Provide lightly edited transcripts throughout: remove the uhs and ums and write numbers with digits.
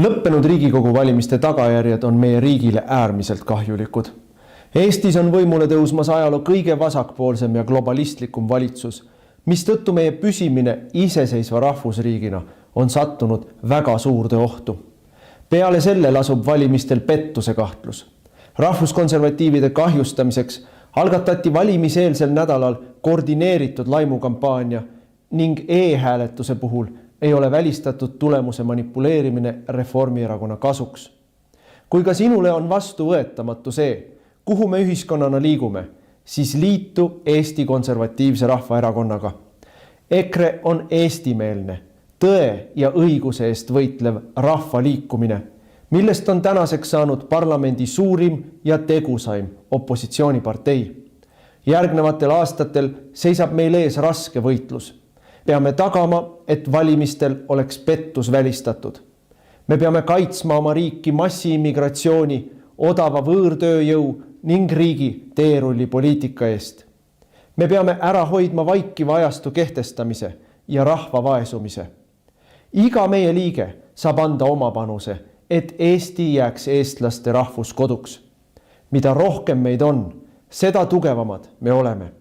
Lõppenud Riigikogu valimiste tagajärjed on meie riigile äärmiselt kahjulikud. Eestis on võimule tõusmas ajaloo kõige vasakpoolsem ja globalistlikum valitsus, mistõttu meie püsimine iseseisva rahvusriigina on sattunud väga suurde ohtu. Peale selle lasub valimistel pettuse kahtlus. Rahvuskonservatiivide kahjustamiseks algatati valimiseelsel nädalal koordineeritud laimukampaania ning e-hääletuse puhul ei ole välistatud tulemuse manipuleerimine Reformierakonna kasuks. Kui ka sinule on vastuvõetamatu see, kuhu me ühiskonnana liigume, siis liitu Eesti Konservatiivse Rahvaerakonnaga. EKRE on eestimeelne, tõe ja õiguse eest võitlev rahvaliikumine, millest on tänaseks saanud parlamendi suurim ja tegusaim opositsioonipartei. Järgnevatel aastatel seisab meil ees raske võitlus. Peame tagama, et valimistel oleks pettus välistatud. Me peame kaitsma oma riiki massiimmigratsiooni, odava võõrtööjõu ning riigi teerullipoliitika eest. Me peame ära hoidma vaikiva ajastu kehtestamise ja rahva vaesumise. Iga meie liige saab anda oma panuse, et Eesti jääks eestlaste rahvuskoduks. Mida rohkem meid on, seda tugevamad me oleme.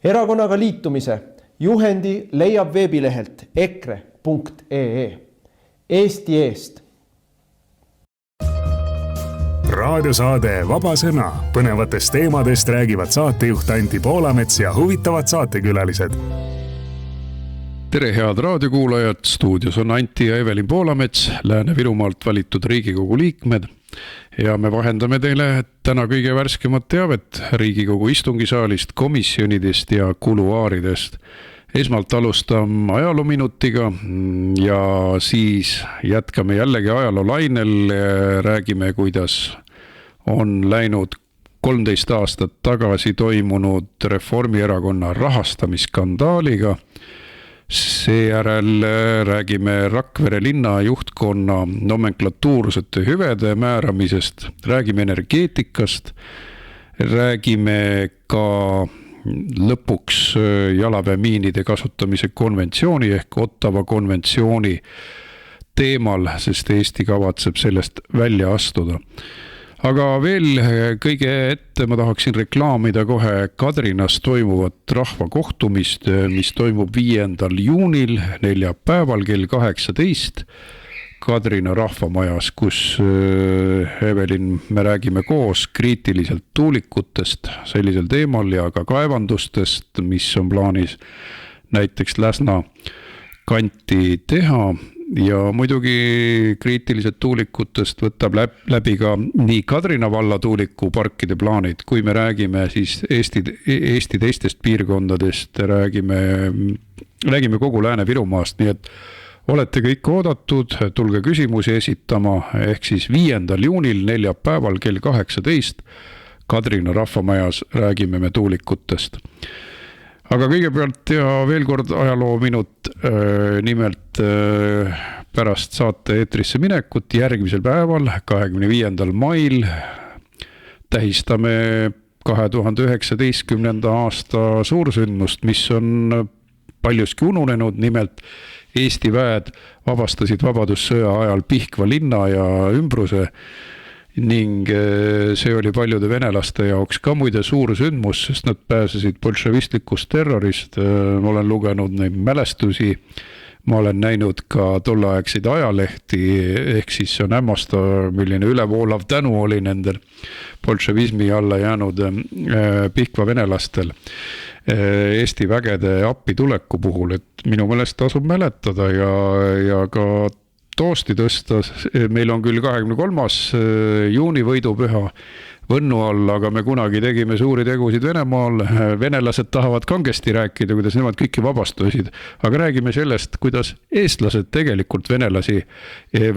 Erakonnaga liitumise juhendi leiab veebilehelt ekre.ee. Eesti eest. Raadiosaade Vaba Sõna. Põnevatest teemadest räägivad saatejuht Anti Poolamets ja huvitavad saatekülalised. Tere head raadiokuulajad, stuudios on Anti ja Evelin Poolamets, Lääne-Virumaalt valitud Riigikogu liikmed. Ja me vahendame teile täna kõige värskemat teavet Riigikogu istungisaalist, komisjonidest ja kuluaaridest. Esmalt alustam ajaloominutiga ja siis jätkame jällegi ajaloolainel. Räägime, kuidas on läinud 13 aastat tagasi toimunud Reformierakonna rahastamisskandaaliga. Seejärel räägime Rakvere linna juhtkonna nomenklatuursete hüvede määramisest, räägime energeetikast, räägime ka lõpuks jalaväemiinide kasutamise konventsiooni ehk Ottawa konventsiooni teemal, sest Eesti kavatseb sellest välja astuda. Aga veel kõige ette ma tahaksin reklaamida kohe Kadrinas toimuvat rahvakohtumist, mis toimub 5. juunil, neljapäeval kell 18 Kadrina rahvamajas, kus Evelin me räägime koos kriitiliselt tuulikutest sellisel teemal ja ka kaevandustest, mis on plaanis näiteks Läsna kanti teha. Ja muidugi kriitiliselt tuulikutest võtab läbi ka nii Kadrina valla tuulikuparkide plaanid, kui me räägime siis Eesti teistest piirkondadest, räägime kogu Lääne-Virumaast, nii et olete kõik oodatud, tulge küsimusi esitama, ehk siis 5. juunil neljapäeval kell 18 Kadrina rahvamajas räägime me tuulikutest. Aga kõigepealt ja veel kord ajaloominut, nimelt pärast saate eetrisse minekut järgmisel päeval, 25. mail tähistame 2019. aasta suursündmust, mis on paljuski ununenud, nimelt Eesti väed vabastasid vabadussõja ajal Pihkva linna ja ümbruse ning see oli paljude venelaste jaoks ka muide suur sündmus, sest nad pääsesid bolševistlikust terrorist. Ma olen lugenud neid mälestusi, ma olen näinud ka tolleaegseid ajalehti, ehk siis see on hämmastav, milline ülevoolav tänu oli nendel bolševismi alla jäänud Pihkva venelastel Eesti vägede appi tuleku puhul, et minu meelest tasub mäletada ja ka toosti tõsta. Meil on küll 23. juuni võidupüha Võnnu all, aga me kunagi tegime suuri tegusid Venemaal. Venelased tahavad kangesti rääkida, kuidas nemad kõiki vabastasid, aga räägime sellest, kuidas eestlased tegelikult venelasi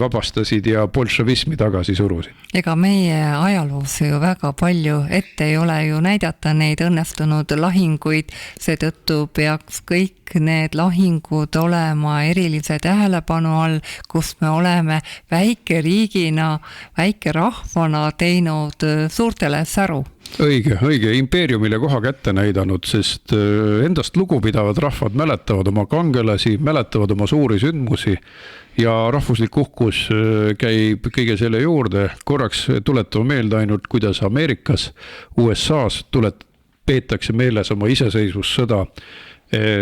vabastasid ja bolševismi tagasi surusid. Ega meie ajaloos ju väga palju ette ei ole ju näidata neid õnnestunud lahinguid, seetõttu peaks kõik need lahingud olema erilise tähelepanu all, kus me oleme väike riigina, väike rahvana teinud suurtele säru. õige, impeeriumile koha kätte näidanud, sest endast lugupidavad rahvad mäletavad oma kangelasi, mäletavad oma suuri sündmusi ja rahvuslik uhkus käib kõige selle juurde. Korraks tuletame meelde ainult, kuidas Ameerikas, USA-s peetakse meeles oma iseseisvussõda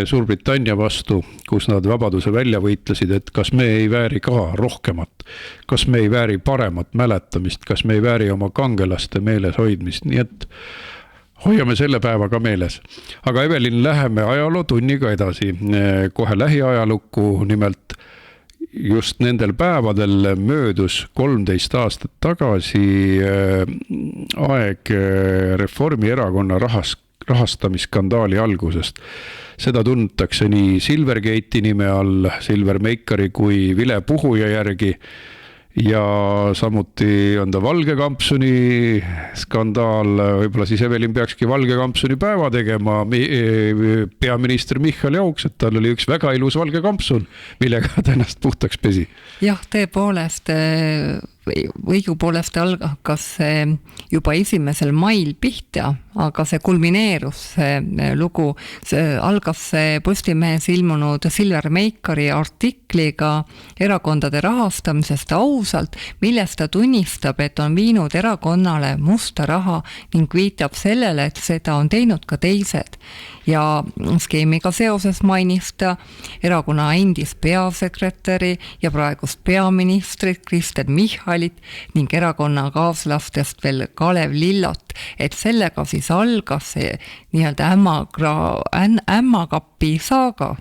Suurbritannia vastu, kus nad vabaduse välja võitlesid, et kas me ei vääri ka rohkemat, kas me ei vääri paremat mäletamist, kas me ei vääri oma kangelaste meeles hoidmist, nii et hoiame selle päeva ka meeles. Aga Evelin, läheme ajalootunniga edasi, kohe lähiajalukku, nimelt just nendel päevadel möödus 13 aastat tagasi aeg Reformierakonna rahastamisskandaali algusest. Seda tuntakse nii Silvergate'i nime all, Silvermakeri kui vilepuhuja järgi ja samuti on ta Valge kampsuni skandaal. Võib-olla siis Evelin peakski Valge kampsuni päeva tegema peaminister Michal Jauks, et tal oli üks väga ilus valge kampsun, millega ta ennast puhtaks pesi. Jah, tõepoolest, õigupoolest algas see juba 1. mail pihta, aga see kulmineerus, see lugu, algas see Postimehes ilmunud Silvermakeri artikliga erakondade rahastamisest ausalt, milles ta tunnistab, et on viinud erakonnale musta raha ning viitab sellele, et seda on teinud ka teised. Ja skeemiga seoses mainis ta erakonna endist peasekretäri ja praegust peaministrit Kristen Michalit ning erakonna kaaslastest veel Kalev Lillot, et sellega siis algas see nii-öelda ämmakapi saaga.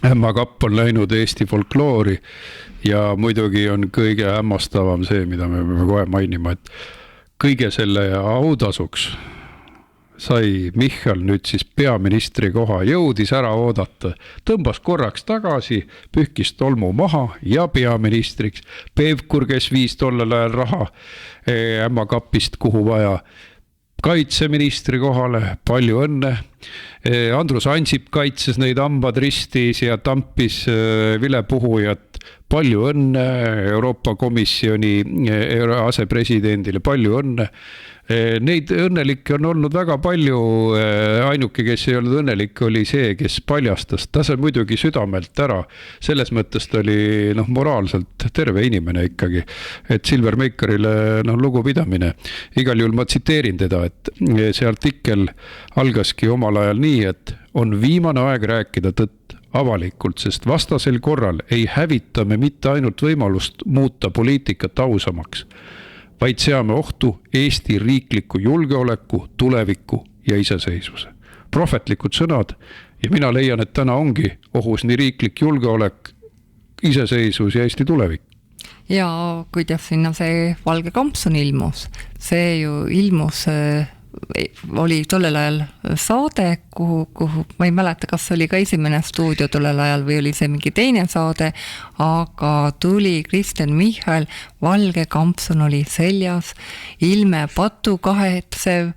Ämmakapp on läinud Eesti folkloori ja muidugi on kõige hämmastavam see, mida me peame kohe mainima, et kõige selle autasuks sai Michal nüüd siis peaministri koha, jõudis ära oodata, tõmbas korraks tagasi, pühkis tolmu maha ja peaministriks. Pevkur, kes viis tollel ajal raha ämmakapist kuhu vaja, kaitseministri kohale, palju õnne. Andrus Ansip kaitses neid hambad ristis ja tampis vilepuhujat, palju õnne. Euroopa Komisjoni asepresidendile, palju õnne. Neid õnnelikke on olnud väga palju, ainuke, kes ei olnud õnnelik, oli see, kes paljastas. Ta sai muidugi südamelt ära, selles mõttes ta oli moraalselt terve inimene ikkagi, et Silvermakerile lugupidamine. Igal juhul ma tsiteerin teda, et see artikkel algaski omal ajal nii, et on viimane aeg rääkida tõtt avalikult, sest vastasel korral ei hävita me mitte ainult võimalust muuta poliitikat ausamaks, vaid seame ohtu Eesti riikliku julgeoleku, tuleviku ja iseseisvuse. Prohvetlikud sõnad ja mina leian, et täna ongi ohus nii riiklik julgeolek, iseseisvus ja Eesti tulevik. Ja kuidas sinna see Valge kampsun ilmus, see ju ilmus, oli tollel ajal saade, kuhu ma ei mäleta, kas oli ka esimene stuudio tollel ajal või oli see mingi teine saade, aga tuli Kristen Michal, Valge kampsun oli seljas, ilme pattu kahetsev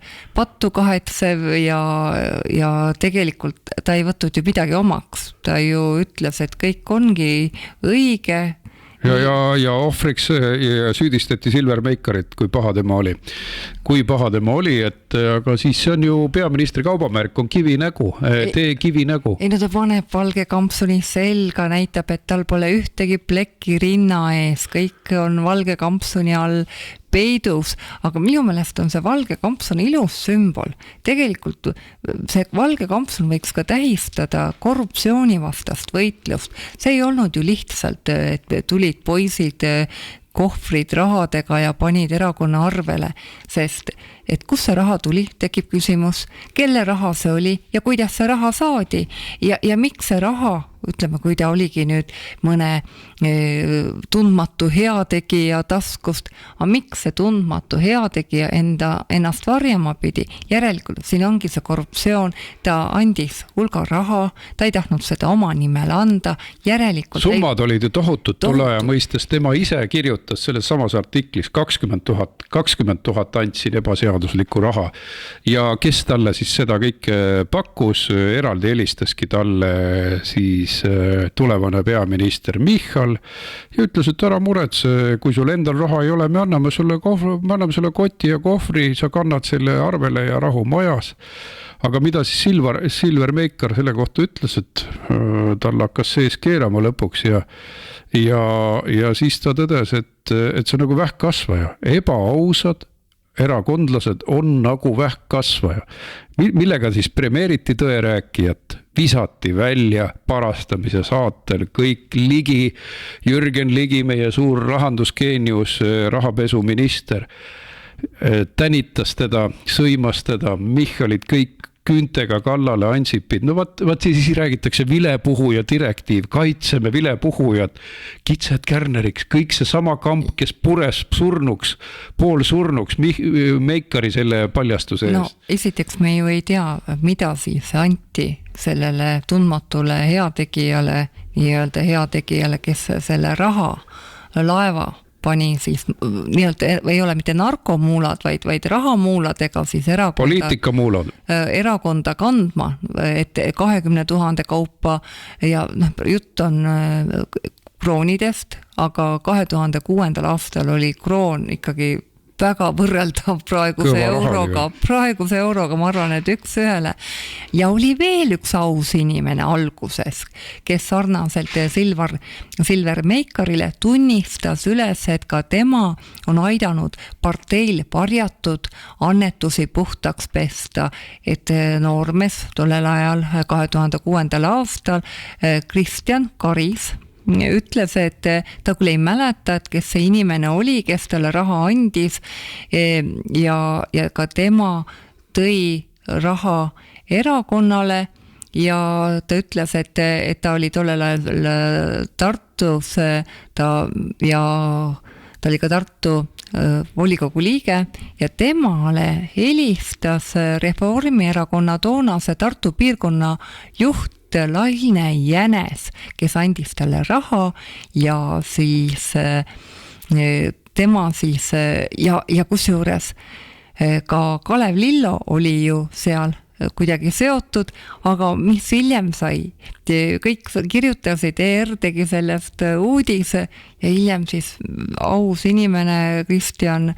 ja tegelikult ta ei võtnud ju midagi omaks, ta ju ütles, et kõik ongi õige. Ja ohvriks süüdistati Silvermakerit, kui paha tema oli, et aga siis see on ju peaministri kaubamärk, on kivinägu, tee kivinägu. Ei, no ta paneb Valge kampsuni selga, näitab, et tal pole ühtegi plekki rinna ees, kõik on Valge kampsuni all peidus, aga minu meelest on see Valge kampsun ilus sümbol. Tegelikult see Valge kampsun võiks ka tähistada korruptsioonivastast võitlust. See ei olnud ju lihtsalt, et tulid poisid kohvrid rahadega ja panid erakonna arvele, sest et kus see raha tuli, tekib küsimus, kelle raha see oli ja kuidas see raha saadi ja miks see raha, ütleme, kui ta oligi nüüd mõne tundmatu heategija taskust, aga miks see tundmatu heategija ennast varjama pidi, järelikult siin ongi see korruptsioon, ta andis hulga raha, ta ei tahtnud seda oma nimel anda, järelikult summad olid ju tohutud tolle aja mõistes, tema ise kirjutas selles samas artiklis 20 000 andsin ebaseaduslikku raha ja kes talle siis seda kõike pakkus, eraldi helistaski talle siis siis tulevane peaminister Michal ja ütles, et ära muretse, kui sul endal raha ei ole, me anname sulle koti ja kohvri, sa kannad selle arvele ja rahu majas. Aga mida siis Silver Meikar selle kohta ütles, et tal hakkas sees keerama lõpuks ja siis ta tõdes, et see on nagu vähkkasvaja, ebaausad erakondlased on nagu vähkkasvaja, millega siis premeeriti tõerääkijat, visati välja parastamise saatel kõik Ligi, Jürgen Ligi, meie suur rahandusgeenius, rahapesuminister, tänitas teda, sõimas teda, Michalit kõik küüntega kallale Ansipid. No vaat siis räägitakse vilepuhuja direktiiv, kaitseme vilepuhujad, kitsed kärneriks, kõik see sama kamp, kes pures surnuks, poolsurnuks Meikari selle paljastuse eest. No esiteks me ju ei tea, mida siis anti sellele tundmatule heategijale, nii-öelda heategijale, kes selle raha laeva pani siis nii-öelda, ei ole mitte narkomuulad, vaid rahamuuladega siis erakonda kandma, et 20 000 kaupa ja jutt on kroonidest, aga 2006. aastal oli kroon ikkagi väga võrreldav praeguse euroga, ma arvan, et üks ühele. Ja oli veel üks aus inimene alguses, kes sarnaselt Silver Meikarile tunnistas üles, et ka tema on aidanud parteil parjatud annetusi puhtaks pesta, et noormees tollel ajal 2006. aastal Kristjan Karis ütles, et ta küll ei mäleta, et kes see inimene oli, kes talle raha andis ja ka tema tõi raha erakonnale ja ta ütles, et ta oli tollel ajal Tartus ta oli ka Tartu volikogu liige ja temale helistas Reformierakonna toonase Tartu piirkonna juht Laine Jänes, kes andis talle raha ja siis tema siis ja kusjuures ka Kalev Lillo oli ju seal kuidagi seotud, aga mis hiljem sai, kõik kirjutasid, tegi sellest uudise ja hiljem siis aus inimene Kristjan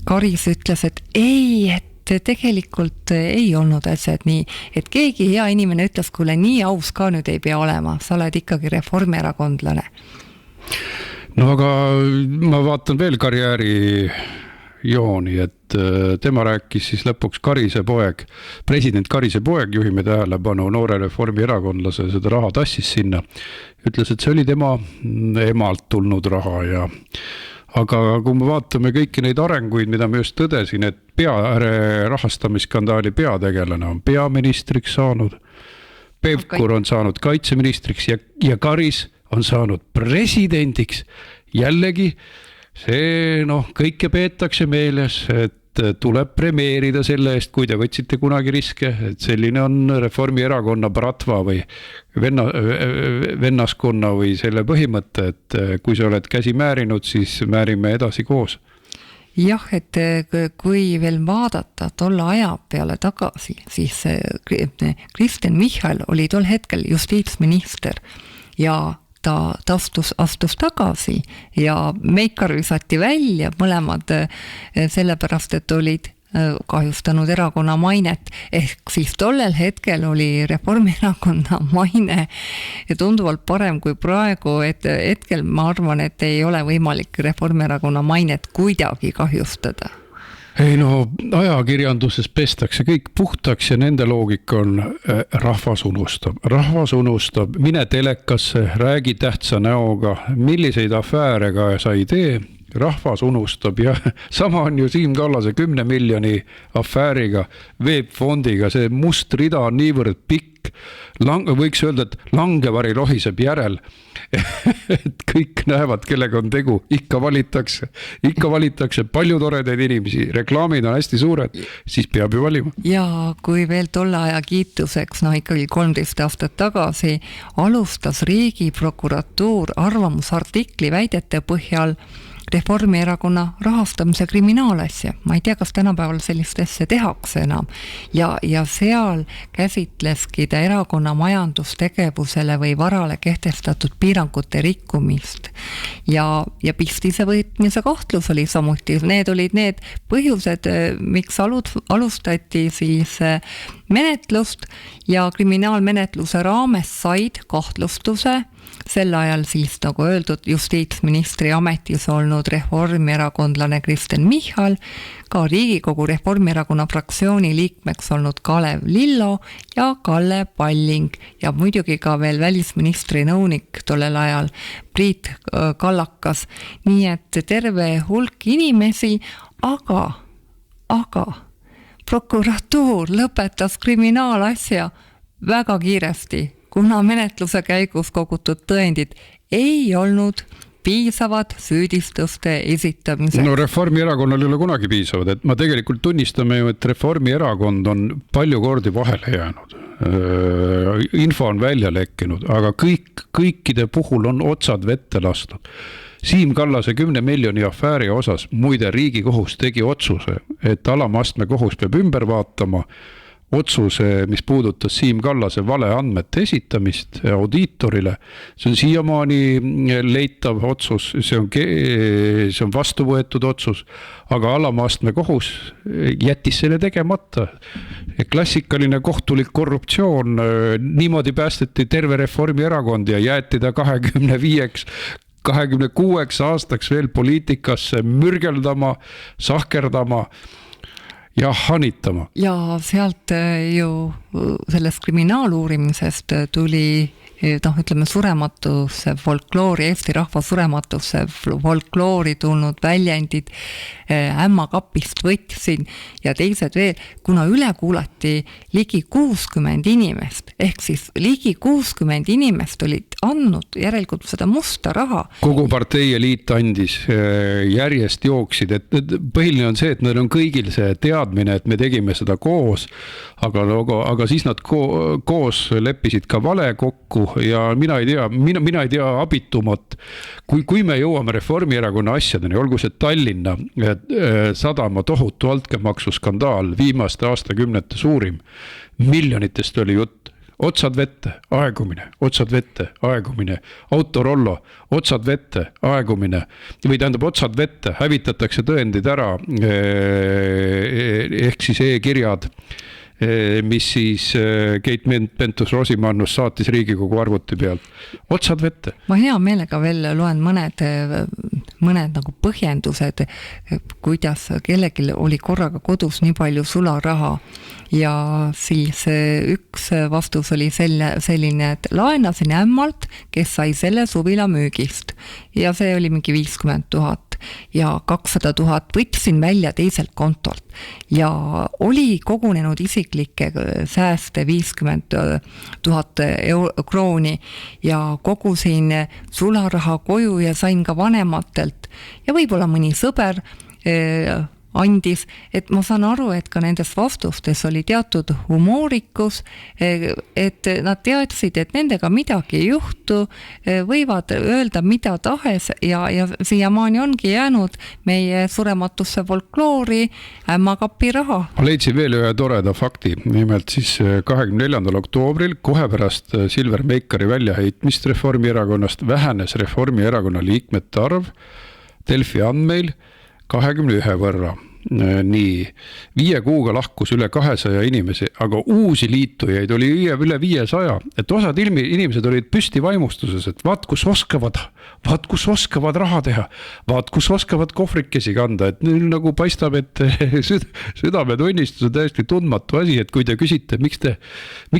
Karis ütles, et ei, et tegelikult ei olnud asjad nii, et keegi hea inimene ütles, kuule, nii aus ka nüüd ei pea olema, sa oled ikkagi reformierakondlane. No aga ma vaatan veel karjääri jooni, et tema rääkis siis lõpuks Karise poeg, president Karise poeg, juhime tähelepanu, noore reformierakondlase seda raha tassis sinna, ütles, et see oli tema emalt tulnud raha ja aga kui me vaatame kõiki neid arenguid, mida ma just tõdesin, et rahastamisskandaali peategelane on peaministriks saanud, Pevkur on saanud kaitseministriks ja Karis on saanud presidendiks, jällegi see kõike peetakse meeles, et tuleb premeerida selle eest, kui te võtsite kunagi riske, et selline on Reformierakonna bratva või vennaskonna või selle põhimõte, et kui sa oled käsi määrinud, siis määrime edasi koos. Jah, et kui veel vaadata tolle aja peale tagasi, siis Kristen Michal oli tol hetkel justiitsminister ja ta astus tagasi ja Meikar visati välja mõlemad sellepärast, et olid kahjustanud erakonna mainet, ehk siis tollel hetkel oli Reformierakonna maine tunduvalt parem kui praegu, et hetkel ma arvan, et ei ole võimalik Reformierakonna mainet kuidagi kahjustada. Ei ajakirjanduses pestakse kõik puhtaks ja nende loogika on rahvas unustab, mine telekasse, räägi tähtsa näoga, milliseid afääre ka sa ei tee, rahvas unustab ja sama on ju Siim Kallase 10 miljoni afääriga, veebfondiga, see must rida on niivõrd pikk, võiks öelda, et langevari lohiseb järel, et kõik näevad, kellega on tegu, ikka valitakse palju toredaid inimesi, reklaamid on hästi suured, siis peab ju valima. Ja kui veel tolle aja kiituseks, ikkagi 13 aastat tagasi alustas Riigiprokuratuur arvamusartikli väidete põhjal Reformierakonna rahastamise kriminaalasja. Ma ei tea, kas tänapäeval sellist asja tehakse enam. Ja seal käsitleski ta erakonna majandustegevusele või varale kehtestatud piirangute rikkumist. Ja pistise võitmise kahtlus oli samuti. Need olid need põhjused, miks alustati siis menetlust ja kriminaalmenetluse raames said kahtlustuse sel ajal siis, nagu öeldud, justiitsministri ametis olnud reformierakondlane Kristen Michal, ka Riigikogu Reformierakonna fraktsiooni liikmeks olnud Kalev Lillo ja Kalle Palling ja muidugi ka veel välisministri nõunik tollel ajal Priit Kallakas. Nii et terve hulk inimesi, aga prokuratuur lõpetas kriminaalasja väga kiiresti, kuna menetluse käigus kogutud tõendid ei olnud piisavad süüdistuste esitamiseks. No Reformierakonnal ei ole kunagi piisavad, et ma tegelikult tunnistame ju, et Reformierakond on palju kordi vahele jäänud. Info on välja lekkinud, aga kõikide puhul on otsad vette lastud. Siim Kallase 10 miljoni afääri osas muide Riigikohus tegi otsuse, et alamastme kohus peab ümber vaatama otsuse, mis puudutas Siim Kallase valeandmete esitamist audiitorile. See on siiamaani leitav otsus, see on vastu võetud otsus, aga alamastme kohus jättis selle tegemata. Klassikaline kohtulik korruptsioon, niimoodi päästeti terve Reformierakond ja jäeti ta 26 aastaks veel poliitikasse mürgeldama, sahkerdama ja hanitama. Ja sealt ju sellest kriminaaluurimisest tuli surematusse folkloori, Eesti rahva surematusse folkloori tulnud väljendid ämmakapist võtsin ja teised veel, kuna üle kuulati ligi 60 inimest, ehk siis ligi 60 inimest olid andnud järelikult seda musta raha. Kogu partei eliit andis, järjest jooksid, et põhiline on see, et neil on kõigil see teadmine, et me tegime seda koos, aga siis nad koos leppisid ka vale kokku ja mina ei tea abitumat, kui me jõuame Reformierakonna asjadeni, olgu see Tallinna sadama tohutu altkäemaksu skandaal, viimaste aastakümnete suurim, miljonitest oli jutt, otsad vette, aegumine, Autorollo, otsad vette, aegumine, või tähendab otsad vette, hävitatakse tõendid ära, ehk siis e-kirjad, mis siis Keit Pentus-Rosimannus saatis Riigikogu arvuti pealt. Otsad vette. Ma hea meelega veel loen mõned nagu põhjendused, kuidas kellelgi oli korraga kodus nii palju sularaha ja siis üks vastus oli selline, et laenasin ämmalt, kes sai selle suvila müügist ja see oli mingi 50 000 ja 200 000 võtsin välja teiselt kontolt ja oli kogunenud isiklikke sääste 50 000 krooni ja kogusin sularaha koju ja sain ka vanematelt ja võib-olla mõni sõber andis, et ma saan aru, et ka nendes vastustes oli teatud humoorikus, et nad teadsid, et nendega midagi ei juhtu, võivad öelda mida tahes ja siiamaani ongi jäänud meie surematusse folkloori ämmakapi raha. Ma leidsin veel ühe toreda fakti, nimelt siis 24. oktoobril, kohe pärast Silver Meikari väljaheitmist Reformierakonnast, vähenes Reformierakonna liikmete arv Delfi andmeil 21 võrra. Nii, 5 kuuga lahkus üle 200 inimesi, aga uusi liitujaid oli üle 500, et osad inimesed olid püsti vaimustuses, et vaat kus oskavad raha teha, vaat kus oskavad kohvrikesi kanda, et neil nagu paistab, et südametunnistus on täiesti tundmatu asi, et kui te küsite, miks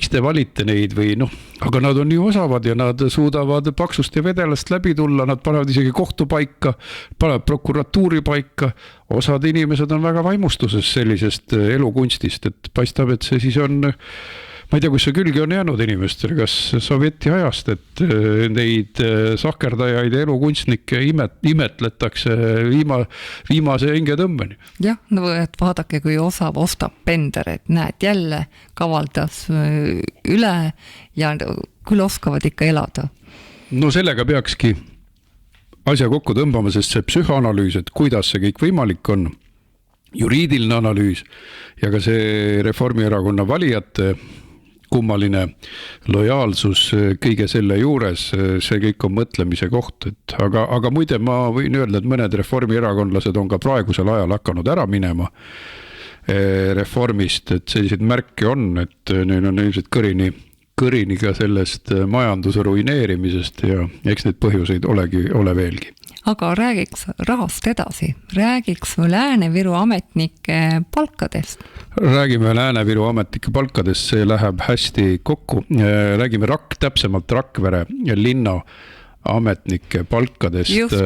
te valite neid või aga nad on nii osavad ja nad suudavad paksust ja vedelast läbi tulla, nad panevad isegi kohtu paika, panevad prokuratuuri paika, osad inimesed on väga vaimustuses sellisest elukunstist, et paistab, et see siis on, ma ei tea, kus see külgi on jäänud inimestel, kas sovjeti ajast, et neid sahkerdajaid ja elukunstnikke imetletakse viimase hingetõmbeni. Jah, et vaadake, kui osav ostab Pender, et näed, jälle kavaldas üle ja küll oskavad ikka elada. No sellega peakski asja kokku tõmbama, sest see psühhoanalüüs, et kuidas see kõik võimalik on, juriidiline analüüs ja ka see Reformierakonna valijate kummaline lojaalsus kõige selle juures, see kõik on mõtlemise koht, et aga muide ma võin öelda, et mõned reformierakondlased on ka praegusel ajal hakanud ära minema reformist, et selliseid märke on, et neil on ilmselt kõrini ka sellest majanduse ruineerimisest ja eks neid põhjuseid ole veelgi. Aga räägiks rahast edasi, räägiks Lääne-Viru ametnike palkadest. Räägime Lääne-Viru ametnike palkadest, see läheb hästi kokku. Räägime täpsemalt Rakvere linna ametnike palkadest. Just.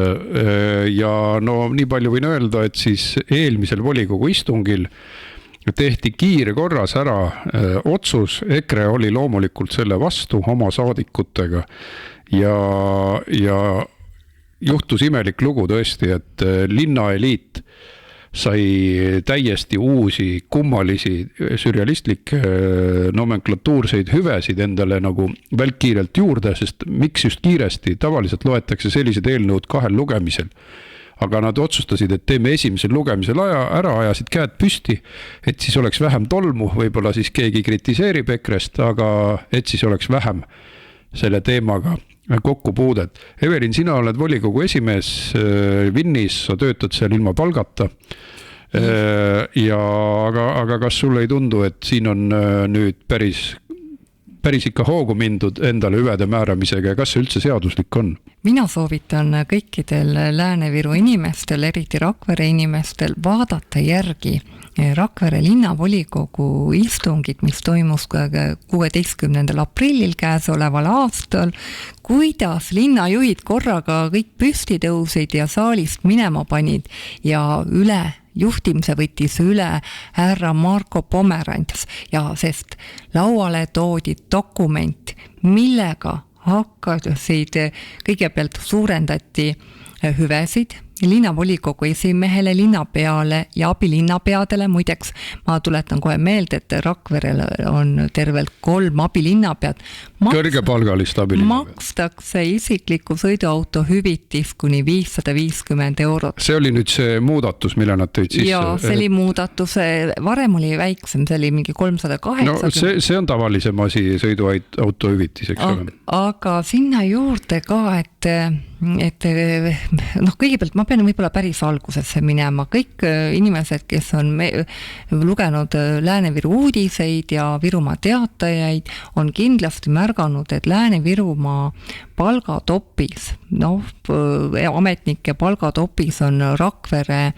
Ja no nii palju võin öelda, et siis eelmisel volikogu istungil tehti kiirkorras ära otsus, EKRE oli loomulikult selle vastu oma saadikutega ja juhtus imelik lugu tõesti, et linnaeliit sai täiesti uusi kummalisi sürrealistlikke nomenklatuurseid hüvesid endale nagu välkkiirelt juurde, sest miks just kiiresti, tavaliselt loetakse sellised eelnõud 2 lugemisel. Aga nad otsustasid, et teeme esimesel lugemisel ära, ajasid käed püsti, et siis oleks vähem tolmu, võib-olla siis keegi kritiseerib EKRE-st, aga et siis oleks vähem selle teemaga kokkupuudet. Evelin, sina oled volikogu esimees Vinnis, sa töötad seal ilma palgata. Aga kas sulle ei tundu, et siin on nüüd päris ikka hoogu mindud endale hüvede määramisega ja kas see üldse seaduslik on? Mina soovitan kõikidel Lääne-Viru inimestel, eriti Rakvere inimestel, vaadata järgi Rakvere linnavolikogu istungit, mis toimus 16. aprillil käesoleval aastal, kuidas linnajuhid korraga kõik püsti tõusid ja saalist minema panid ja juhtimise võttis üle härra Marko Pomerants ja sest lauale toodi dokument, millega hakkasid, kõigepealt suurendati hüvesid linnavolikogu esimehele, linnapeale ja abilinnapeadele. Muideks ma tuletan kohe meelde, et Rakverel on tervelt 3 abilinnapead. Kõrgepalgalist abilinnapead. Makstakse isikliku sõiduauto hüvitis kuni 550 €. See oli nüüd see muudatus, mille nad tõid sisse. Ja see oli muudatus, varem oli väiksem, see oli mingi 380. No see on tavalisem asi, sõiduauto hüvitis, eks ole. Aga sinna juurde ka, et kõigepealt ma pean võib-olla päris algusesse minema. Kõik inimesed, kes on lugenud Lääne-Viru uudiseid ja Virumaa teatajaid, on kindlasti märganud, et Lääne-Virumaa palgatopis, ametnike palgatopis on Rakvere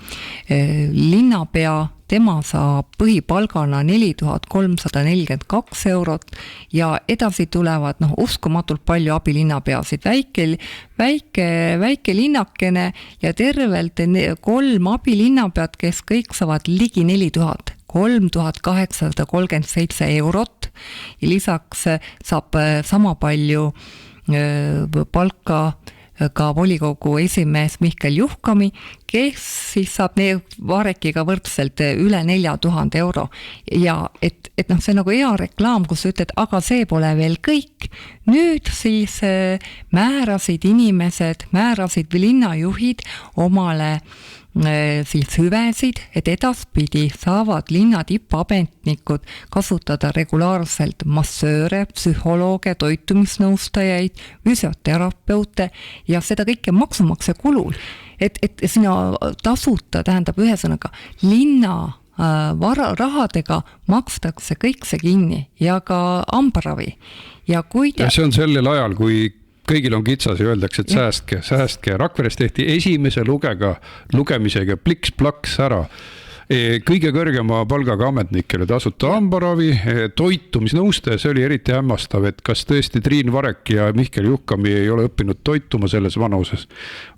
linnapea, tema saab põhipalgana 4342 € ja edasi tulevad uskumatult palju abilinnapeasid, väike linnakene ja tervelt 3 abilinnapead, kes kõik saavad ligi 3837 € ja lisaks saab sama palju palka ka volikogu esimees Mihkel Juhkami, kes siis saab Varekiga võrdselt üle 4000 € ja et see nagu hea reklaam, kus ütled, aga see pole veel kõik. Nüüd siis määrasid linnajuhid omale siis hüvesid, et edaspidi saavad linna tippametnikud kasutada regulaarselt massööre, psühholooge, toitumisnõustajaid, füsioterapeute ja seda kõike maksumaksja kulul. Et sina tasuta, tähendab ühesõnaga linna rahadega makstakse kõik see kinni ja ka hambaravi. Ja see on sellel ajal, kui kõigil on kitsas ja öeldakse, et säästke. Rakveres tehti esimese lugemisega pliks-plaks ära. Kõige kõrgema palgaga ametnikele tasuta hambaravi, toitumisnõustaja, see oli eriti hämmastav, et kas tõesti Triin Varek ja Mihkel Juhkami ei ole õppinud toituma selles vanuses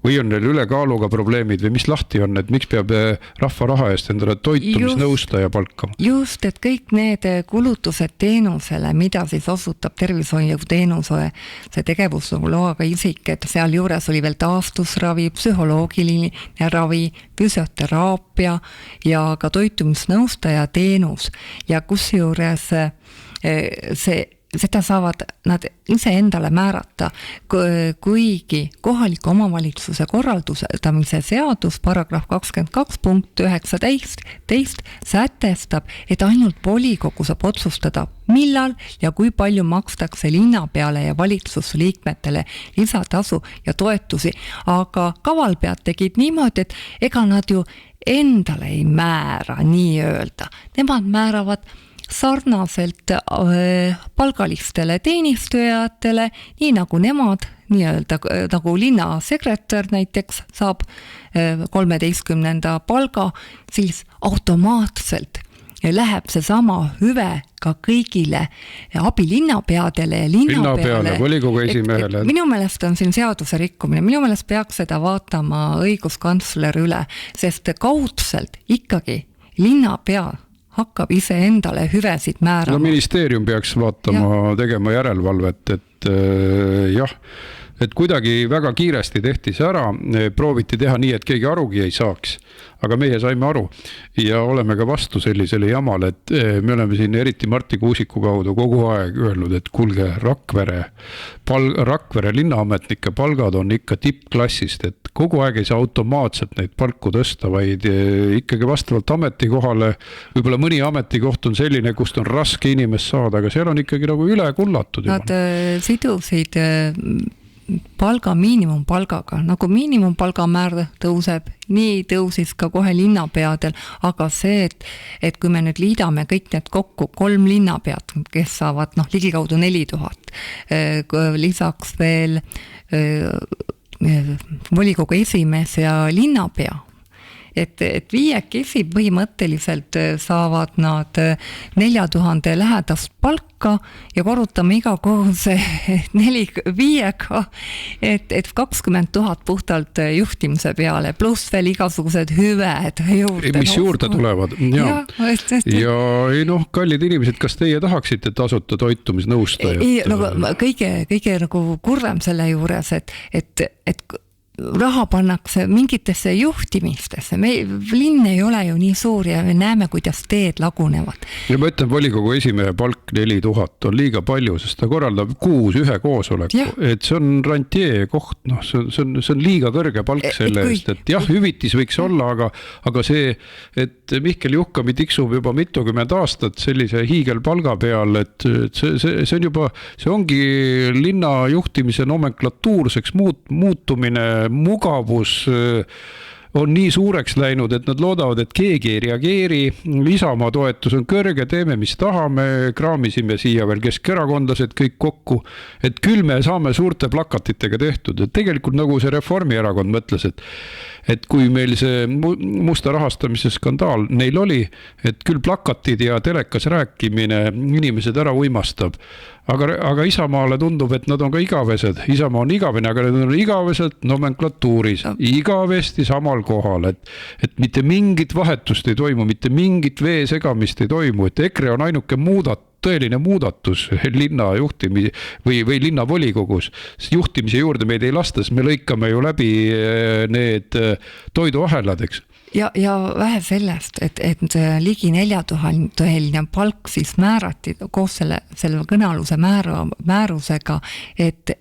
või on neil ülekaaluga probleemid või mis lahti on, et miks peab rahva raha eest endale toitumisnõustaja palkama? Just, et kõik need kulutused teenusele, mida siis osutab tervishoiuteenuse see tegevusloaga isik, et seal juures oli veel taastusravi, psühholoogiline ravi, füsioteraapia ja ka toitumisnõustaja teenus ja kusjuures see seda saavad nad iseendale määrata, kuigi kohaliku omavalitsuse korraldamise seadus paragrahv 22 punkt 19 sätestab, et ainult volikogu saab otsustada, millal ja kui palju makstakse linnapeale ja valitsusliikmetele lisatasu ja toetusi, aga kavalpead tegid niimoodi, et ega nad ju endale ei määra nii-öelda. Nemad määravad sarnaselt palgalistele teenistujatele, nii nagu nemad, nii-öelda nagu linnasekretär näiteks saab 13. palga, siis automaatselt läheb see sama hüve ka kõigile abilinnapeadele ja linnapeale, volikogu esimehele. Minu meelest on siin seaduse rikkumine, minu meelest peaks seda vaatama õiguskantsler üle, sest kaudselt ikkagi linnapea hakkab ise endale hüvesid määrama. No ministeerium peaks vaatama, tegema järelevalvet, et jah, et kuidagi väga kiiresti tehti see ära, prooviti teha nii, et keegi arugi ei saaks, aga meie saime aru ja oleme ka vastu sellisele jamale, et me oleme siin eriti Marti Kuusiku kaudu kogu aeg öelnud, et kuulge, Rakvere linnaametnike palgad on ikka tippklassist, et kogu aeg ei saa automaatselt neid palku tõsta, vaid ikkagi vastavalt ametikohale, võib-olla mõni ametikoht on selline, kust on raske inimest saada, aga seal on ikkagi nagu üle kullatud. Nad sidusid palga miinimumpalgaga, nagu miinimumpalga määr tõuseb, nii tõusis ka kohe linnapeadel, aga see, et kui me nüüd liidame kõik need kokku 3 linnapead, kes saavad ligikaudu 4000, lisaks veel volikogu esimees ja linnapea, et viiekesi põhimõtteliselt saavad nad 4000 lähedast palka ja korrutame iga koos 5-ga, et 20 000 puhtalt juhtimise peale, pluss veel igasugused hüved juurde. Mis juurde tulevad. Ja ei kallid inimesed, kas teie tahaksite tasuta toitumisnõustajat? Kõige nagu kurvem selle juures, et raha pannakse mingitesse juhtimistesse. Linn ei ole ju nii suur ja me näeme, kuidas teed lagunevad. Ja ma ütlen, volikogu esimehe palk 4000 on liiga palju, sest ta korraldab 6 ühe koosoleku. Et see on rantjee koht, see on liiga kõrge palk selle eest. Et jah, hüvitis võiks olla, aga see, et Mihkel Juhkami tiksub juba mitukümmend aastat sellise hiigelpalga peal, et see on juba, see ongi linna juhtimise nomenklatuurseks muutumine, mugavus on nii suureks läinud, et nad loodavad, et keegi ei reageeri, Isamaa toetus on kõrge, teeme mis tahame, kraamisime siia veel keskerakondlased kõik kokku, et küll me saame suurte plakatitega tehtud, et tegelikult nagu see Reformierakond mõtles, et kui meil see musta rahastamise skandaal neil oli, et küll plakatid ja telekas rääkimine inimesed ära uimastab, aga Isamaale tundub, et nad on ka igavesed. Isamaa on igavene, aga nad on igaveselt nomenklatuuris, igavesti samal kohal, et mitte mingit vahetust ei toimu, mitte mingit vee segamist ei toimu, et EKRE on ainuke tõeline muudatus linna juhtimise või linna volikogus. Juhtimise juurde meid ei lasta, sest me lõikame ju läbi need toiduahelad, eks. Ja vähe sellest, et ligi 4000 palk siis määrati koos selle kõnealuse määrusega, et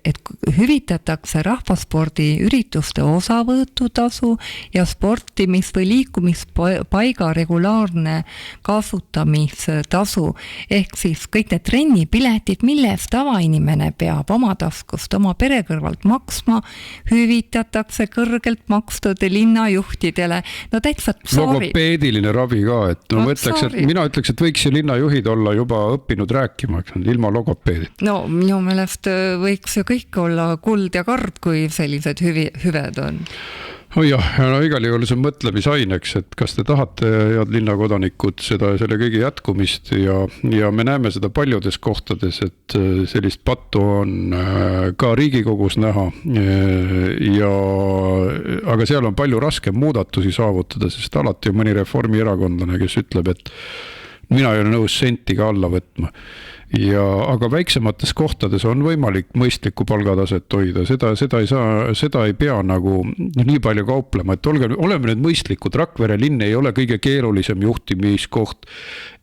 hüvitatakse rahvaspordi ürituste osavõtutasu ja sportimis- või liikumispaiga regulaarne kasutamistasu, ehk siis kõik need trennipiletid, mille eest tavainimene peab oma taskust oma pere kõrvalt maksma, hüvitatakse kõrgelt makstud linnajuhtidele. Logopeediline ravi ka, et mina ütleks, et võiks linnajuhid olla juba õppinud rääkima, ilma logopeedit. No minu meelest võiks ju kõik olla kuld ja kard, kui sellised hüved on. Igal juhul see mõtlemisaineks, et kas te tahate, head linnakodanikud, selle kõige jätkumist ja me näeme seda paljudes kohtades, et sellist pattu on ka Riigikogus näha, aga seal on palju raskem muudatusi saavutada, sest alati on mõni reformierakondlane, kes ütleb, et mina ei ole nõus senti ka alla võtma. Aga väiksemates kohtades on võimalik mõistlikku palgataset hoida, seda ei pea nagu nii palju kauplema, et oleme nüüd mõistlikud, Rakvere linn ei ole kõige keerulisem juhtimiskoht,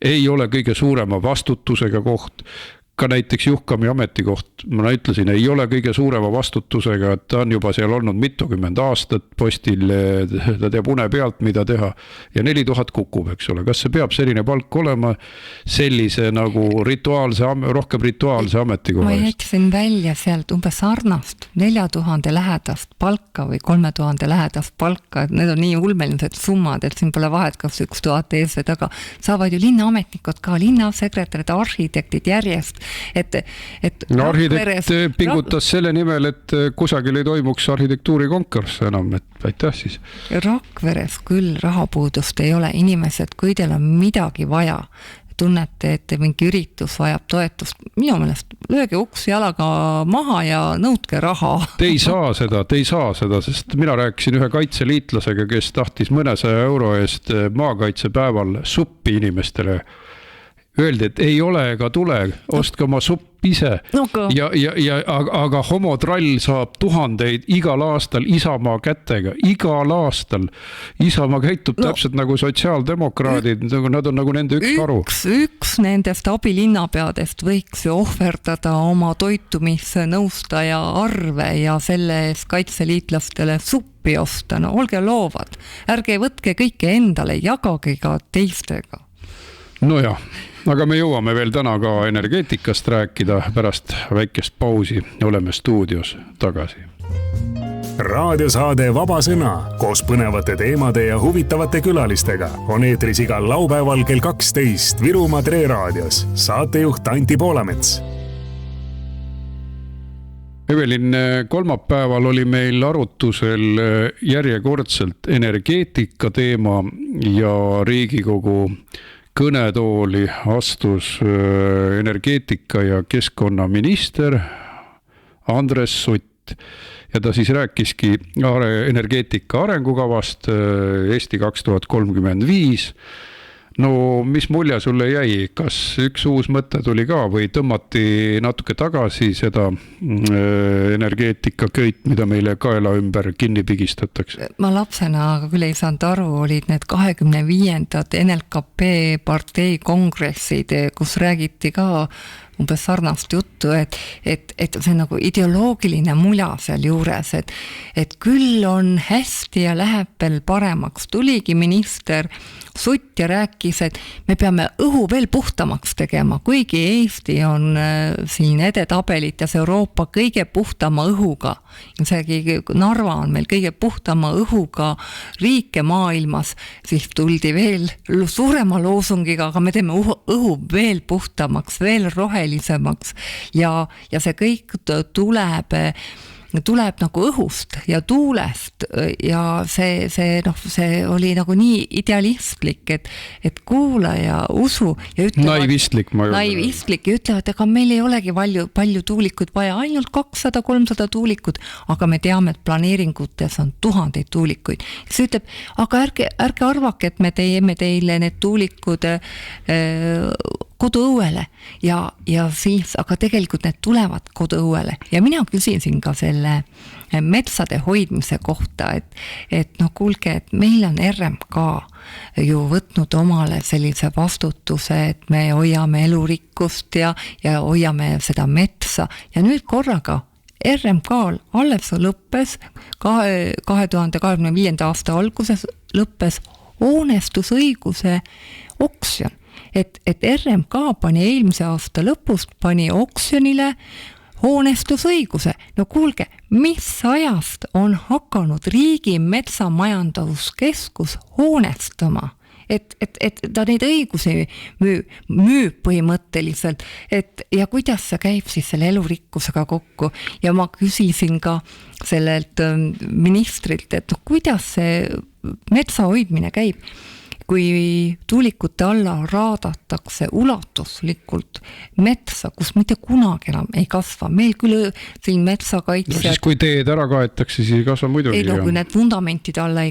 ei ole kõige suurema vastutusega koht, ka näiteks Juhkami ametikoht, ma ütlesin, ei ole kõige suurema vastutusega, et ta on juba seal olnud mitukümmend aastat postil, ta teab une pealt, mida teha ja 4000 kukub, eks ole. Kas see peab selline palk olema sellise nagu rohkem rituaalse ametikoha? Ma jätsin välja sealt umbes sarnast 4000 lähedast palka või 3000 lähedast palka, et need on nii ulmelised summad, et siin pole vahet, kas 1000 ees või taga. Saavad ju linnaametnikud ka, linnasekretärid, arhitektid järjest. No arhitekt pingutas selle nimel, et kusagil ei toimuks arhitektuurikonkurss enam, et aitäh siis. Rakveres küll rahapuudust ei ole, inimesed, kui teil on midagi vaja, tunnete, et mingi üritus vajab toetust, minu meelest lööge uks jalaga maha ja nõudke raha. Te ei saa seda, sest mina rääkisin ühe kaitseliitlasega, kes tahtis mõnesaja euro eest maakaitsepäeval suppi inimestele. Öeldi, et ei ole ega tule, ostke oma supp ise. Aga homotrall saab 1000 igal aastal Isamaa kätega. Igal aastal. Isamaa käitub täpselt nagu sotsiaaldemokraadid, nad on nagu nende üks haru. Üks nendest abilinnapeadest võiks ju ohverdada oma toitumisnõustaja arve ja selle eest kaitseliitlastele suppi osta. No olge loovad. Ärge võtke kõike endale, jagage ka teistega. Nojah, aga me jõuame veel täna ka energeetikast rääkida, pärast väikest pausi oleme stuudios tagasi. Raadiosaade Vaba Sõna koos põnevate teemade ja huvitavate külalistega on eetris igal laupäeval kell 12 Virumaa Tre raadios. Saatejuht Anti Poolamets. Evelin, kolmapäeval oli meil arutusel järjekordselt energeetika teema ja Riigikogu kõnetooli astus energeetika ja keskkonnaminister Andres Sutt ja ta siis rääkiski energeetika arengukavast Eesti 2035. No mis mulje sulle jäi, kas üks uus mõte tuli ka või tõmmati natuke tagasi seda energeetika köit, mida meile kaela ümber kinni pigistatakse? Ma lapsena küll ei saanud aru, olid need 25. NLKP partei kongressid, kus räägiti ka umbes sarnast juttu, et see on nagu ideoloogiline mula seal juures, et küll on hästi ja läheb veel paremaks. Tuligi minister Sutt ja rääkis, et me peame õhu veel puhtamaks tegema, kuigi Eesti on siin edetabelites Euroopa kõige puhtama õhuga. Isegi Narva on meil kõige puhtama õhuga riike maailmas, siis tuldi veel suurema loosungiga, aga me teeme õhu veel puhtamaks, veel rohelisemaks ja see kõik tuleb nagu õhust ja tuulest ja see oli nagu nii idealistlik, et kuula ja usu ja ütlevad, naivistlik ja ütlevad, ega meil ei olegi palju tuulikud vaja, ainult 200-300 tuulikut, aga me teame, et planeeringutes on 1000 tuulikuid. See ütleb, aga ärge arvake, et me teeme teile need tuulikud koduõuele ja siis, aga tegelikult need tulevad koduõuele ja mina küsisin ka selle metsade hoidmise kohta, et no kuulge, et meil on RMK ju võtnud omale sellise vastutuse, et me hoiame elurikkust ja hoiame seda metsa ja nüüd korraga RMK-l alles lõppes 2025. aasta alguses lõppes hoonestusõiguse oksjon. Et RMK pani eelmise aasta lõpust oksjonile hoonestusõiguse. No kuulge, mis ajast on hakanud riigi metsamajanduskeskus hoonestama? Et ta neid õigusi müüb põhimõtteliselt, ja kuidas see käib siis selle elurikkusega kokku. Ja ma küsisin ka sellelt ministrilt, et kuidas see metsa hoidmine käib. Kui tuulikute alla raadatakse ulatuslikult metsa, kus mitte kunagi enam ei kasva. Meil küll siin metsakaitsjad... No siis kui teed ära kaetakse, siis ei kasva muidugi. Ei, no kui need fundamentide alla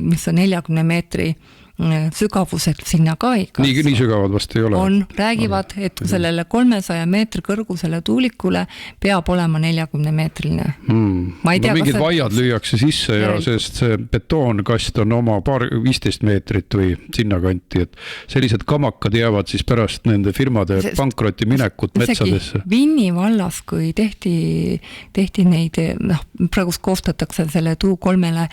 mis on 40 meetri sügavused sinna ka ei kasva. Nii sügavad vast ei ole. Räägivad, et sellele 300 meetri kõrgusele tuulikule peab olema 40-meetriline. Ma ei tea, mingid vaiad lüüakse sisse ja sest see betoonkast on oma 15 meetrit või sinna kanti, et sellised kamakad jäävad siis pärast nende firmade pankroti minekut metsadesse. Vinni vallas, kui tehti neid, praegu koostatakse selle tuukolmele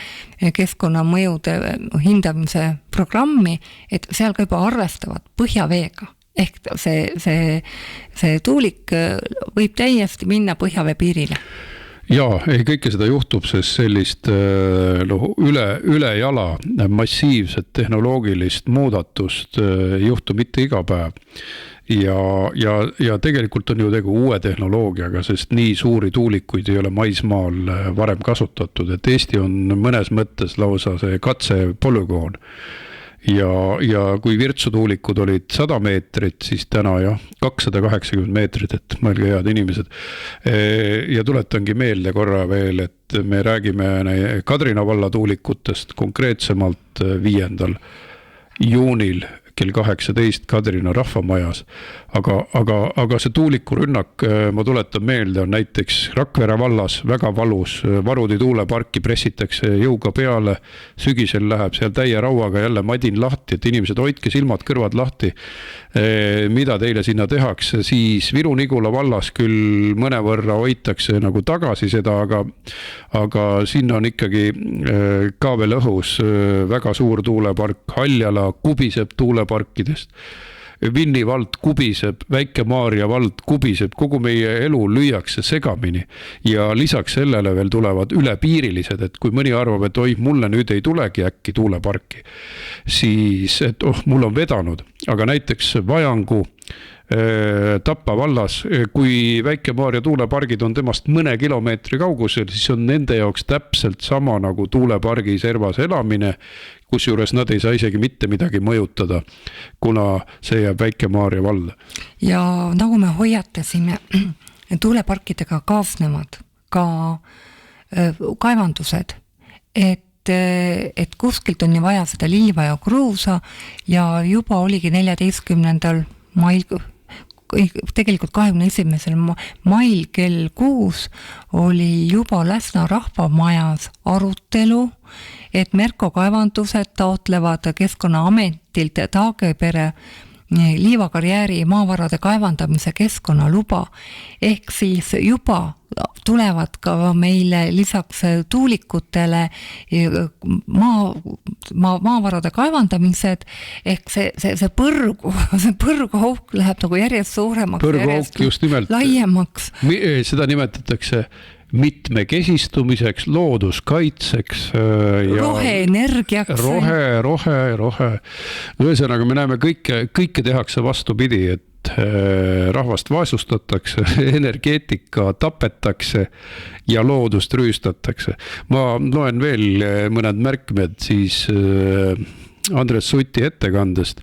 keskkonnamõjude hindamise programmi, et seal ka juba arvestavad põhjaveega. Ehk see tuulik võib täiesti minna põhjavee piirile. Jaa, kõike seda juhtub, sest sellist üle jala massiivset tehnoloogilist muudatust juhtub mitte iga päev. Ja tegelikult on ju tegu uue tehnoloogiaga, sest nii suuri tuulikuid ei ole maismaal varem kasutatud, et Eesti on mõnes mõttes lausa see katsepolügoon. Ja kui virtsutuulikud olid 100 meetrit, siis täna 280 meetrit, et mõelge head inimesed. Ja tuletangi meelde korra veel, et me räägime Kadrina valla tuulikutest konkreetsemalt 5. juunil kell 18 Kadrina rahvamajas. Aga see tuulikurünnak, ma tuletan meelde, on näiteks Rakvere vallas väga valus. Varudi tuuleparki pressitakse jõuga peale, sügisel läheb seal täie rauaga jälle madin lahti, et inimesed hoidke silmad kõrvad lahti, mida teile sinna tehakse. Siis Viru-Nigula vallas küll mõnevõrra hoitakse nagu tagasi seda, aga sinna on ikkagi ka veel õhus väga suur tuulepark, Haljala kubiseb tuuleparkidest. Vinni vald kubiseb, Väike-Maarja vald kubiseb, kogu meie elu lüüakse segamini ja lisaks sellele veel tulevad ülepiirilised, et kui mõni arvab, et mulle nüüd ei tulegi äkki tuuleparki, siis et mul on vedanud, aga näiteks Vajangu Tapa vallas, kui Väike-Maarja tuulepargid on temast mõne kilomeetri kaugusel, siis on nende jaoks täpselt sama nagu tuulepargi servas elamine, kus juures nad ei saa isegi mitte midagi mõjutada, kuna see jääb Väike-Maarja valla. Ja nagu me hoiatasime, tuuleparkidega kaasnevad ka kaevandused, et kuskilt on vaja seda liiva ja kruusa ja juba oligi 14. mail, tegelikult 21. mail kell 6 oli juba Läsna rahvamajas arutelu, et Merko kaevandused taotlevad Keskkonnaametilt Taagepere liivakarjääri maavarade kaevandamise keskkonnaluba. Ehk siis juba tulevad ka meile lisaks tuulikutele maavarade kaevandamised, ehk see põrguauk läheb nagu järjest suuremaks, järjest just nimelt, laiemaks. Seda nimetatakse mitmekesistumiseks, looduskaitseks roheenergiaks. Rohe. Ühesõnaga me näeme kõike tehakse vastupidi, et rahvast vaesustatakse, energeetika tapetakse ja loodust rüüstatakse. Ma loen veel mõned märkmed siis Andres Suti ettekandest.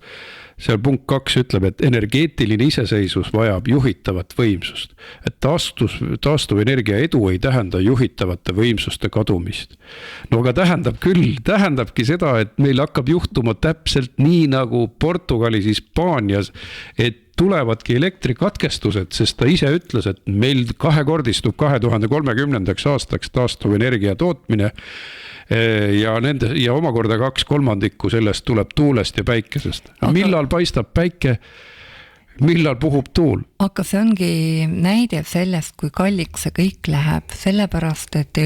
Seal punkt 2 ütleb, et energeetiline iseseisus vajab juhitavat võimsust. Et taastuvenergia edu ei tähenda juhitavate võimsuste kadumist. No aga tähendabki seda, et meil hakkab juhtuma täpselt nii nagu Portugalis, Hispaanias, et tulevadki elektrikatkestused, sest ta ise ütles, et meil kahekordistub 2030. aastaks taastuvenergia tootmine ja omakorda 2/3 sellest tuleb tuulest ja päikesest. Millal paistab päike, millal puhub tuul? Aga see ongi näide sellest, kui kalliks see kõik läheb, sellepärast, et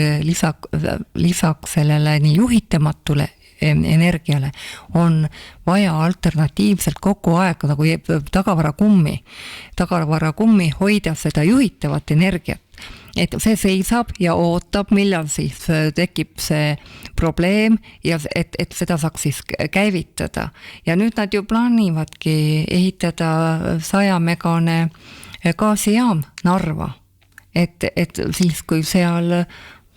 lisaks sellele nii juhitamatule energiale on vaja alternatiivselt kogu aeg nagu tagavarakummi hoida seda juhitavat energiat. Et see seisab ja ootab, millal siis tekib see probleem ja et seda saaks siis käivitada. Ja nüüd nad ju plaanivadki ehitada 100-megane gaasijaam Narva. Et siis, kui seal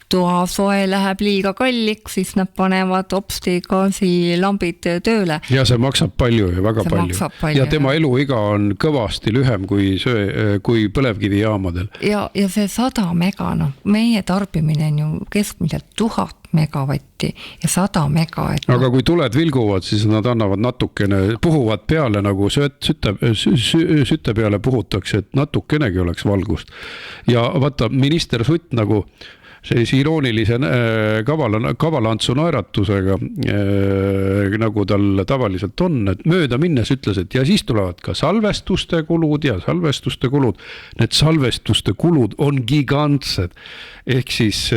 toasoe läheb liiga kalliks, siis nad panevad hopsti gaasilambid tööle. Ja see maksab palju ja väga palju. Ja tema eluiga on kõvasti lühem kui põlevkivijaamadel. Ja see 100 mega, meie tarbimine on ju keskmiselt 1000 megavatti ja 100 mega. Aga kui tuled vilguvad, siis nad annavad natukene, puhuvad peale nagu sütte peale puhutakse, et natukenegi oleks valgust. Ja vaata, minister Sutt nagu sellise iroonilise kavalantsu naeratusega, nagu tal tavaliselt on, et mööda minnes ütles, et ja siis tulevad ka salvestuste kulud ja salvestuste kulud. Need salvestuste kulud on gigantsed. Ehk siis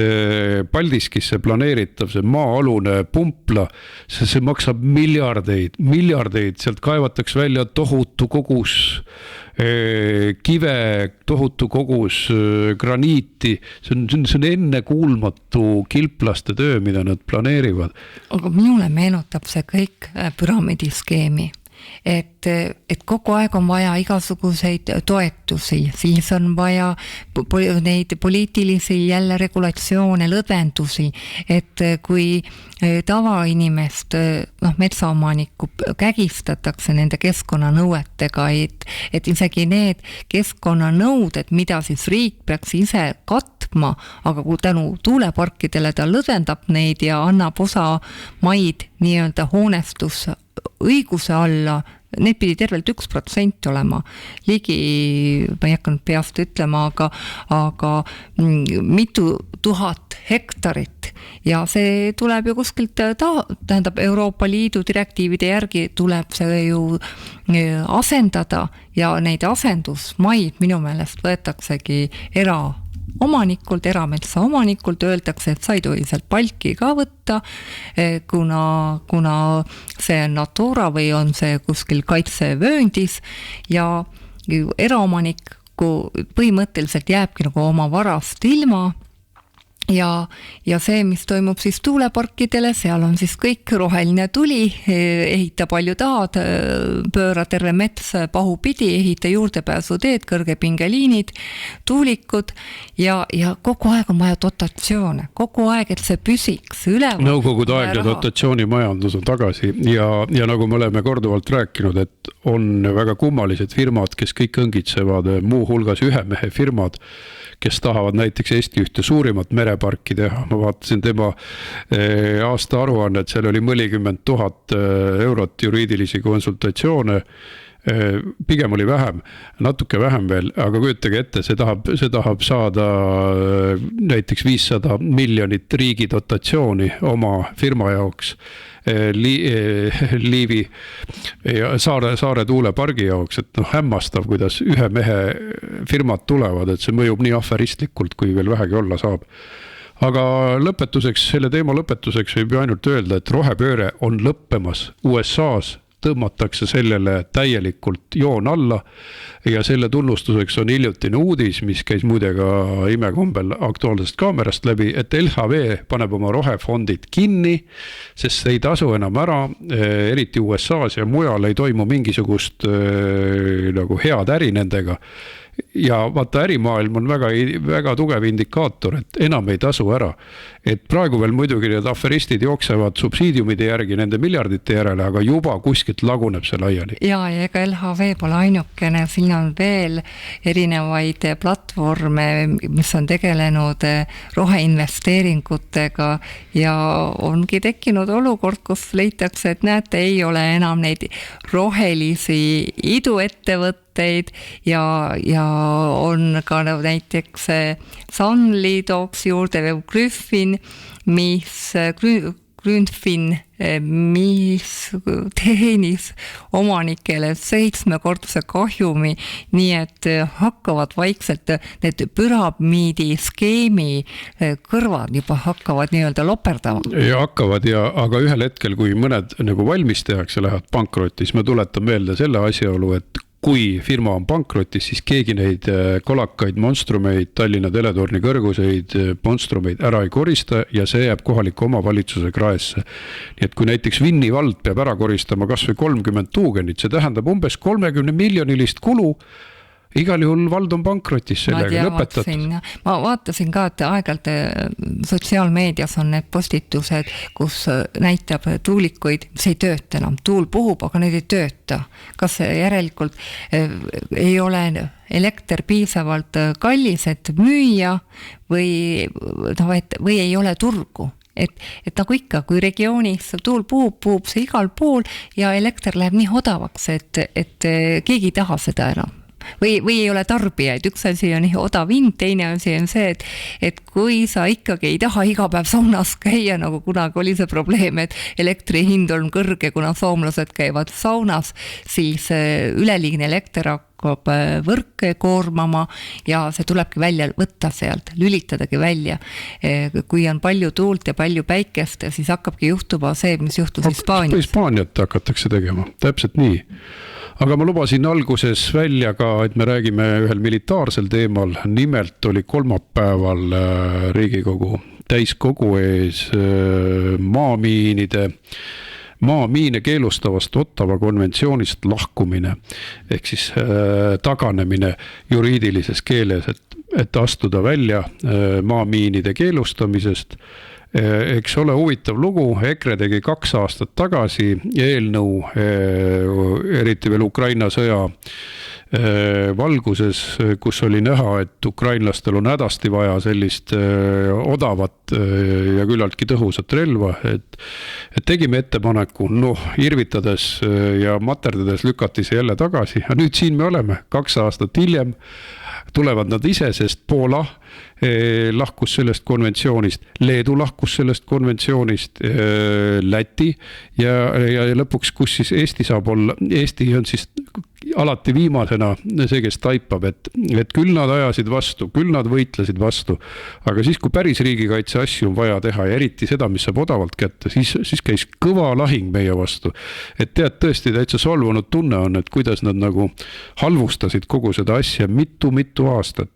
Paldiskisse planeeritav see maa-alune pumpla, see maksab miljardeid, sealt kaevatakse välja tohutu kogus kive, tohutu kogus graniiti, see on enne kuulmatu kilplaste töö, mida nad planeerivad. Aga minule meenutab see kõik püramiidiskeemi, et kogu aeg on vaja igasuguseid toetusi, siis on vaja neid poliitilisi jälle regulatsioone, lõdvendusi, et kui tavainimest, metsaomanikku kägistatakse nende keskkonnanõuetega, et isegi need keskkonnanõuded, mida siis riik peaks ise katma, aga kui tänu tuuleparkidele ta lõdvendab neid ja annab osa maid nii-öelda hoonestus õiguse alla, need pidi tervelt 1% olema, ligi, ma ei hakanud peast ütlema, aga mitu tuhat hektarit ja see tuleb ju kuskilt, tähendab Euroopa Liidu direktiivide järgi tuleb see ju asendada ja neid asendusmaid minu meelest võetaksegi erametsa omanikult, öeldakse, et sa ei tohi sealt palki ka võtta, kuna see on Natura või on see kuskil kaitsevööndis ja eraomaniku põhimõtteliselt jääbki nagu oma varast ilma. Ja see, mis toimub siis tuuleparkidele, seal on siis kõik roheline tuli, ehita palju tahad, pööra terve mets pahupidi, ehita juurdepääsuteed, kõrgepingeliinid, tuulikud ja kogu aeg on vaja dotatsioone, kogu aeg, et see püsiks üleval. Nõukogude aeg ja dotatsioonimajandus on tagasi ja nagu me oleme korduvalt rääkinud, et on väga kummalised firmad, kes kõik õngitsevad, muu hulgas ühe mehe firmad, kes tahavad näiteks Eesti ühte suurimat mereparki teha. Ma vaatasin tema aasta aruannet, seal oli 40 000 eurot juriidilisi konsultatsioone, pigem oli vähem, natuke vähem veel, aga kujutage ette, see tahab saada näiteks 500 miljonit riigi dotatsiooni oma firma jaoks, Liivi ja Saare tuulepargi jaoks, et hämmastav, kuidas ühe mehe firmad tulevad, et see mõjub nii aferistlikult, kui veel vähegi olla saab. Aga lõpetuseks, selle teema lõpetuseks võib ju ainult öelda, et rohepööre on lõppemas USA-s, tõmmatakse sellele täielikult joon alla ja selle tunnustuseks on hiljutine uudis, mis käis muide ka imekombel Aktuaalsest kaamerast läbi, et LHV paneb oma rohefondid kinni, sest see ei tasu enam ära, eriti USA-s ja mujal ei toimu mingisugust nagu head äri nendega. Ja vaata, ärimaailm on väga tugev indikaator, et enam ei tasu ära. Et praegu veel muidugi need aferistid jooksevad subsiidiumide järgi nende miljardite järele, aga juba kuskilt laguneb see laiali. Ja ega LHV pole ainukene, siin on veel erinevaid platvorme, mis on tegelenud roheinvesteeringutega ja ongi tekkinud olukord, kus leitakse, et näete, ei ole enam neid rohelisi iduettevõtteid ja on ka näiteks Sunly tooks juurde või Grünfin, mis teenis omanikele 7-kordse kahjumi, nii et hakkavad vaikselt need püramiidi skeemi kõrvad juba hakkavad nii-öelda loperdama. Ja hakkavad, aga ühel hetkel, kui mõned nagu valmis tehakse, lähevad pankrotis, ma tuletan meelde selle asjaolu, et kui firma on pankrotis, siis keegi neid kolakaid monstrumeid, Tallinna teletorni kõrguseid monstrumeid ära ei korista ja see jääb kohaliku omavalitsuse kraesse. Nii et kui näiteks Vinni vald peab ära koristama kas või 30 tuugenit, see tähendab umbes 30 miljonilist kulu igal juhul vald on pankrotis sellega, lõpetatud. Ma vaatasin ka, et aeg-ajalt sotsiaalmeedias on need postitused, kus näitab tuulikuid, mis ei tööta enam, tuul puhub, aga need ei tööta. Kas järelikult ei ole elekter piisavalt kallis, et müüa või ei ole turgu? Et nagu ikka, kui regioonis tuul puhub see igal pool ja elekter läheb nii odavaks, et keegi ei taha seda enam. Või ei ole tarbijaid, üks asi on odav hind, teine asi on see, et kui sa ikkagi ei taha iga päev saunas käia, nagu kunagi oli see probleem, et elektri hind on kõrge, kuna soomlased käivad saunas, siis üleliigne elekter hakkab võrke koormama ja see tulebki välja võtta sealt, lülitadagi välja. Kui on palju tuult ja palju päikest, siis hakkabki juhtuma see, mis juhtus Hispaanias. Hispaaniat hakatakse tegema, täpselt nii. Aga ma lubasin alguses välja ka, et me räägime ühel militaarsel teemal. Nimelt oli kolmapäeval Riigikogu täiskogu ees maamiine keelustavast Ottawa konventsioonist lahkumine. Ehk siis taganemine juriidilises keeles, et astuda välja maamiinide keelustamisest. Eks ole huvitav lugu, EKRE tegi 2 aastat tagasi eelnõu, eriti veel Ukraina sõja valguses, kus oli näha, et ukrainlastel on hädasti vaja sellist odavat ja küllaltki tõhusat relva, et tegime ettepaneku, irvitades ja materdades lükati see jälle tagasi, ja nüüd siin me oleme 2 aastat hiljem, tulevad nad ise, sest Poola lahkus sellest konventsioonist, Leedu lahkus sellest konventsioonist, Läti ja lõpuks, kus siis Eesti saab olla, Eesti on siis alati viimasena see, kes taipab, et küll nad ajasid vastu, küll nad võitlesid vastu, aga siis, kui päris riigikaitse asju on vaja teha ja eriti seda, mis saab odavalt kätte, siis käis kõva lahing meie vastu. Et tõesti täitsa solvunud tunne on, et kuidas nad nagu halvustasid kogu seda asja mitu aastat.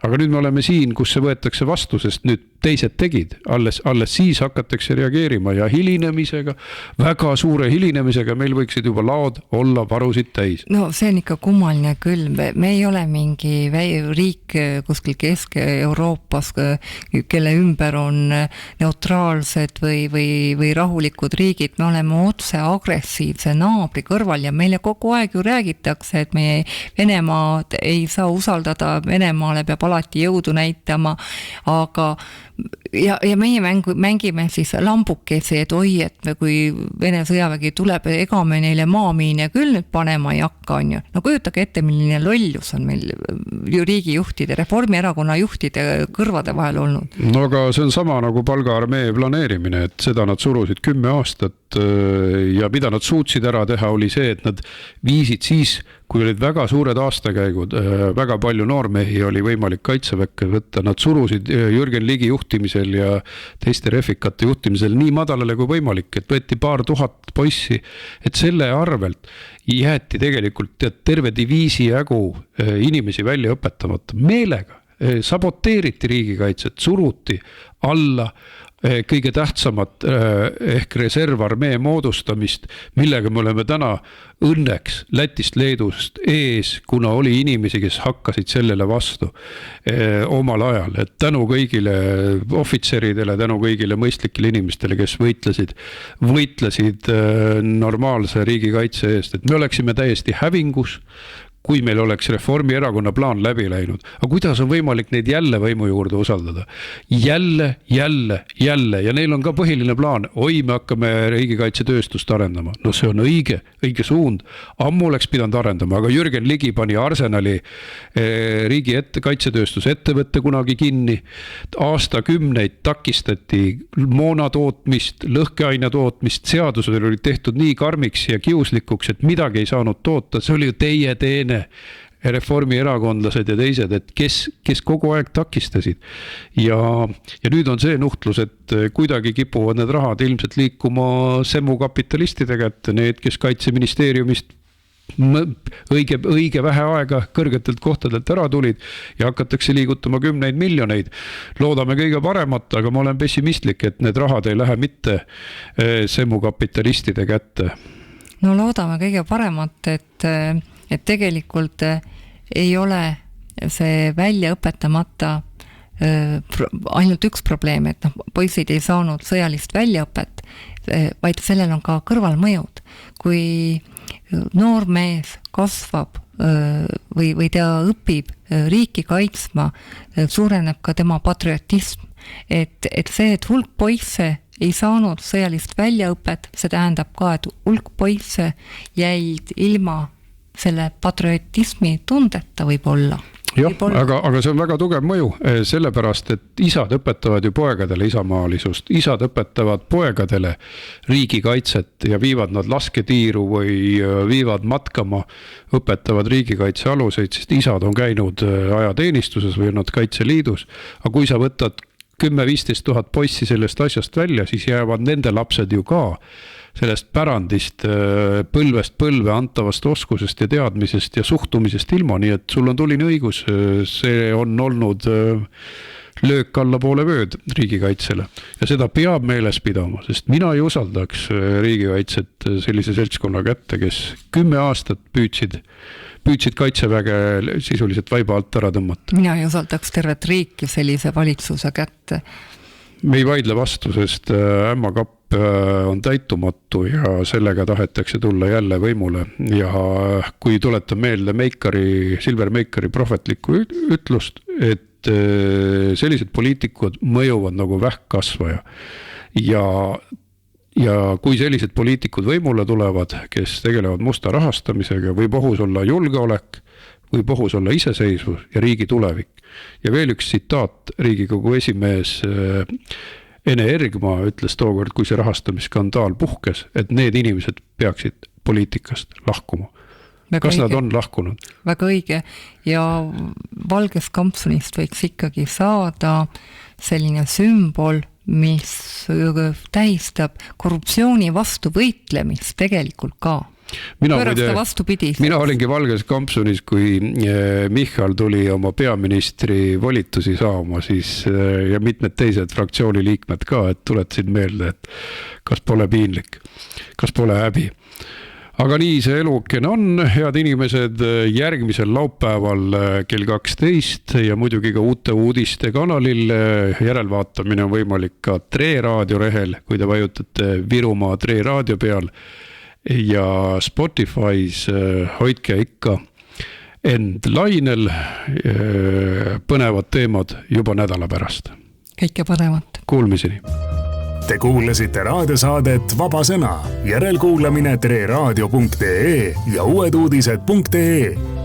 Aga nüüd me oleme siin, kus see võetakse vastu, sest nüüd teised tegid, alles siis hakatakse reageerima ja hilinemisega, väga suure hilinemisega meil võiksid juba laod olla varusid täis. No see on ikka kummaline küll, me ei ole mingi riik kuskil Kesk-Euroopas, kelle ümber on neutraalsed või rahulikud riigid, me oleme otse agressiivse naabri kõrval ja meile kogu aeg ju räägitakse, et meie Venemaad ei saa usaldada, Venemaale peab alati jõudu näitama, aga ja meie mängime siis lambukesi, et oi, et kui Vene sõjavägi tuleb, ega me neile maamiine küll nüüd panema ei hakka, on ju. No kujutage ette, milline lollus on meil ju riigijuhtide, Reformierakonna juhtide kõrvade vahel olnud. No aga see on sama nagu palgaarmee planeerimine, et seda nad surusid 10 aastat ja mida nad suutsid ära teha, oli see, et nad viisid siis, kui olid väga suured aastakäigud, väga palju noormehi oli võimalik kaitseväkke võtta, nad surusid Jürgen Ligi juhtimisel ja teiste refikate juhtimisel nii madalale kui võimalik, et võeti 2000 poissi, et selle arvelt jäeti tegelikult terve diviisi jagu inimesi välja õpetamata meelega, saboteeriti riigikaitset, suruti alla kõige tähtsamat ehk reservarmee moodustamist, millega me oleme täna õnneks Lätist, Leedust ees, kuna oli inimesi, kes hakkasid sellele vastu omal ajal, et tänu kõigile ohvitseridele, tänu kõigile mõistlikele inimestele, kes võitlesid normaalse riigikaitse eest, et me oleksime täiesti hävingus, kui meil oleks Reformierakonna plaan läbi läinud. Aga kuidas on võimalik neid jälle võimu juurde usaldada? Jälle ja neil on ka põhiline plaan. Oi, me hakkame riigikaitsetööstust arendama. No see on õige suund. Ammu oleks pidanud arendama, aga Jürgen Ligi pani Arsenali riigi kaitsetööstuse ettevõtte kunagi kinni. Aastakümneid takistati moona tootmist, lõhkeaine tootmist, seadused olid tehtud nii karmiks ja kiuslikuks, et midagi ei saanud toota. See oli ju teie teene reformierakondlased ja teised, et kes kogu aeg takistasid. Ja nüüd on see nuhtlus, et kuidagi kipuvad need rahad ilmselt liikuma semmukapitalistide kätte, need, kes kaitseministeeriumist õige vähe aega kõrgetelt kohtadelt ära tulid ja hakatakse liigutama 10 miljoneid. Loodame kõige paremat, aga ma olen pessimistlik, et need rahad ei lähe mitte semmukapitalistide kätte. No loodame kõige paremat, et tegelikult ei ole see välja õpetamata ainult üks probleem, et poisid ei saanud sõjalist väljaõpet, vaid sellel on ka kõrvalmõjud. Kui noor mees kasvab või ta õpib riiki kaitsma, suureneb ka tema patriotism. Et see, et hulk poisse ei saanud sõjalist väljaõpet, see tähendab ka, et hulk poisse jäid ilma selle patriotismi tundeta võib-olla. Jah, aga see on väga tugev mõju, sellepärast, et isad õpetavad ju poegadele isamaalisust, isad õpetavad poegadele riigikaitset ja viivad nad lasketiiru või viivad matkama, õpetavad riigikaitse aluseid, sest isad on käinud ajateenistuses või on nad Kaitseliidus. Aga kui sa võtad 10-15 000 poissi sellest asjast välja, siis jäävad nende lapsed ju ka sellest pärandist põlvest põlve antavast oskusest ja teadmisest ja suhtumisest ilma, nii et sul on tuline õigus, see on olnud löök alla poole vööd riigikaitsele ja seda peab meeles pidama, sest mina ei usaldaks riigikaitset sellise seltskonna kätte, kes 10 aastat püüdsid kaitseväge sisuliselt vaiba alt ära tõmmata. Mina ei usaldaks tervet riiki sellise valitsuse kätte. Me ei vaidle vastu, sest ämmakapp on täitumatu ja sellega tahetakse tulla jälle võimule ja kui tuletan meelde Silver Meikari prohvetlikku ütlust, et sellised poliitikud mõjuvad nagu vähkkasvaja ja kui sellised poliitikud võimule tulevad, kes tegelevad musta rahastamisega, võib ohus olla julgeolek, võib ohus olla iseseisvus ja riigi tulevik. Ja veel üks tsitaat, Riigikogu esimees Ene Ergma ütles tookord, kui see rahastamisskandaal puhkes, et need inimesed peaksid poliitikast lahkuma. Kas nad on lahkunud? Väga õige ja valgest kampsunist võiks ikkagi saada selline sümbol, mis tähistab korruptsiooni vastu võitlemist tegelikult ka. Mina olingi valges kampsunis, kui Michal tuli oma peaministri volitusi saama siis, ja mitmed teised fraktsiooni liikmed ka, et tuletasid meelde, et kas pole piinlik, kas pole häbi. Aga nii see elukene on, head inimesed, järgmisel laupäeval kell 12 ja muidugi ka uute uudiste kanalil. Järelvaatamine on võimalik ka Tre raadio rehel, kui te vajutate Virumaa Tre raadio peal ja Spotify's hoidke ikka end lainel, põnevad teemad juba nädala pärast. Kõike paremat. Kuulmiseni. Te kuulasite raadiosaadet Vaba Sõna, järelkuulamine treraadio.ee ja uueduudised.ee.